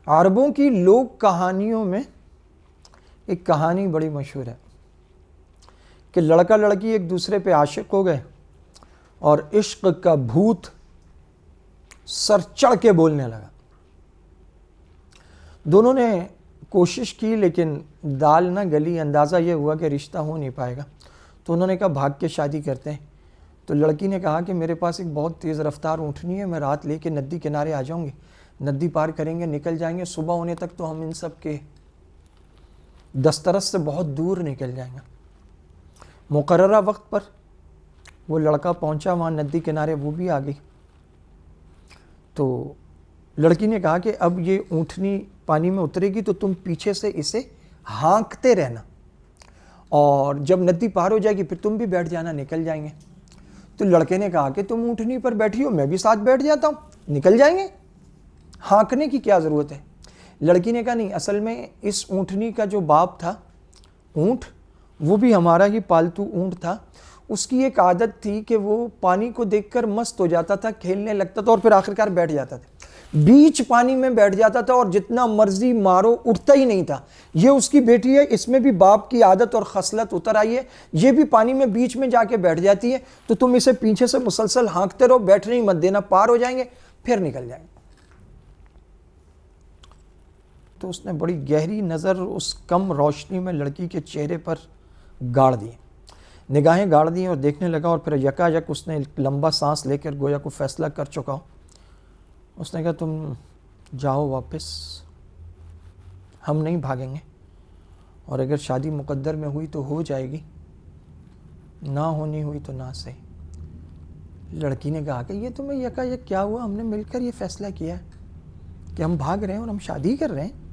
عربوں کی لوک کہانیوں میں ایک کہانی بڑی مشہور ہے کہ لڑکا لڑکی ایک دوسرے پہ عاشق ہو گئے اور عشق کا بھوت سر چڑھ کے بولنے لگا۔ دونوں نے کوشش کی لیکن دال نہ گلی، اندازہ یہ ہوا کہ رشتہ ہو نہیں پائے گا، تو انہوں نے کہا بھاگ کے شادی کرتے ہیں۔ تو لڑکی نے کہا کہ میرے پاس ایک بہت تیز رفتار اونٹنی ہے، میں رات لے کے ندی کنارے آ جاؤں گی، ندی پار کریں گے، نکل جائیں گے، صبح ہونے تک تو ہم ان سب کے دسترس سے بہت دور نکل جائیں گے۔ مقررہ وقت پر وہ لڑکا پہنچا وہاں ندی کنارے، وہ بھی آ گئی۔ تو لڑکی نے کہا کہ اب یہ اونٹنی پانی میں اترے گی تو تم پیچھے سے اسے ہانکتے رہنا، اور جب ندی پار ہو جائے گی پھر تم بھی بیٹھ جانا، نکل جائیں گے۔ تو لڑکے نے کہا کہ تم اونٹنی پر بیٹھی ہو، میں بھی ساتھ بیٹھ جاتا ہوں، نکل جائیں گے، ہانکنے کی کیا ضرورت ہے۔ لڑکی نے کہا نہیں، اصل میں اس اونٹنی کا جو باپ تھا، اونٹ، وہ بھی ہمارا ہی پالتو اونٹ تھا، اس کی ایک عادت تھی کہ وہ پانی کو دیکھ کر مست ہو جاتا تھا، کھیلنے لگتا تھا اور پھر آخرکار بیٹھ جاتا تھا، بیچ پانی میں بیٹھ جاتا تھا اور جتنا مرضی مارو اٹھتا ہی نہیں تھا۔ یہ اس کی بیٹی ہے، اس میں بھی باپ کی عادت اور خصلت اتر آئی ہے، یہ بھی پانی میں بیچ میں جا کے بیٹھ جاتی ہے، تو تم اسے پیچھے سے مسلسل ہانکتے رہو، بیٹھنے ہی مت دینا، پار ہو جائیں گے پھر نکل جائیں گے۔ تو اس نے بڑی گہری نظر اس کم روشنی میں لڑکی کے چہرے پر گاڑ دی، نگاہیں گاڑ دیں اور دیکھنے لگا، اور پھر یکا یک اس نے لمبا سانس لے کر گویا کو فیصلہ کر چکا ہو۔ اس نے کہا تم جاؤ واپس، ہم نہیں بھاگیں گے، اور اگر شادی مقدر میں ہوئی تو ہو جائے گی، نہ ہونی ہوئی تو نہ صحیح۔ لڑکی نے کہا کہ یہ تمہیں یکا یک کیا ہوا، ہم نے مل کر یہ فیصلہ کیا ہے کہ ہم بھاگ رہے ہیں اور ہم شادی کر رہے ہیں۔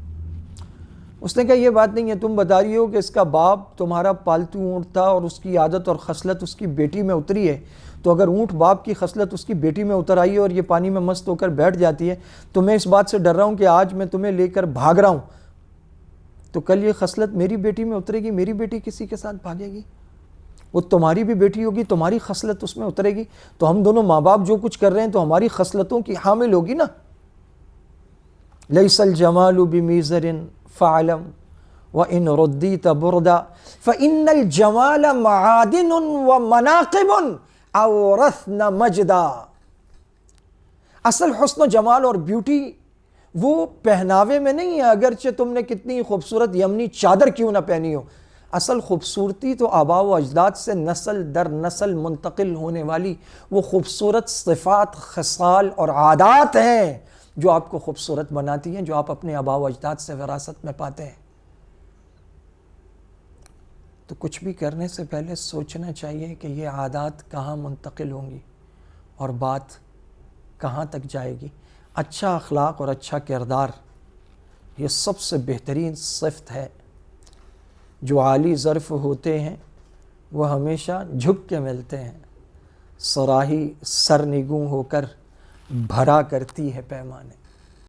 اس نے کہا یہ بات نہیں ہے، تم بتا رہی ہو کہ اس کا باپ تمہارا پالتو اونٹ تھا اور اس کی عادت اور خصلت اس کی بیٹی میں اتری ہے، تو اگر اونٹ باپ کی خصلت اس کی بیٹی میں اتر آئی ہے اور یہ پانی میں مست ہو کر بیٹھ جاتی ہے، تو میں اس بات سے ڈر رہا ہوں کہ آج میں تمہیں لے کر بھاگ رہا ہوں تو کل یہ خصلت میری بیٹی میں اترے گی، میری بیٹی کسی کے ساتھ بھاگے گی، وہ تمہاری بھی بیٹی ہوگی، تمہاری خصلت اس میں اترے گی، تو ہم دونوں ماں باپ جو کچھ کر رہے ہیں تو ہماری خصلتوں کی حامل ہوگی نا۔ لیس الجمال بمیزر فعلم وَإِن رُدِّيتَ بُرْدًا فَإِنَّ الْجَمَالَ مَعَادِنٌ وَمَنَاقِبٌ أَوْرَثْنَ مَجْدًا۔ اصل حسن و جمال اور بیوٹی وہ پہناوے میں نہیں ہے، اگرچہ تم نے کتنی خوبصورت یمنی چادر کیوں نہ پہنی ہو، اصل خوبصورتی تو آباء و اجداد سے نسل در نسل منتقل ہونے والی وہ خوبصورت صفات، خصال اور عادات ہیں جو آپ کو خوبصورت بناتی ہیں، جو آپ اپنے آباء و اجداد سے وراثت میں پاتے ہیں۔ تو کچھ بھی کرنے سے پہلے سوچنا چاہیے کہ یہ عادات کہاں منتقل ہوں گی اور بات کہاں تک جائے گی۔ اچھا اخلاق اور اچھا کردار یہ سب سے بہترین صفت ہے۔ جو عالی ظرف ہوتے ہیں وہ ہمیشہ جھک کے ملتے ہیں، صراحی سرنگوں ہو کر بھرا کرتی ہے پیمانے۔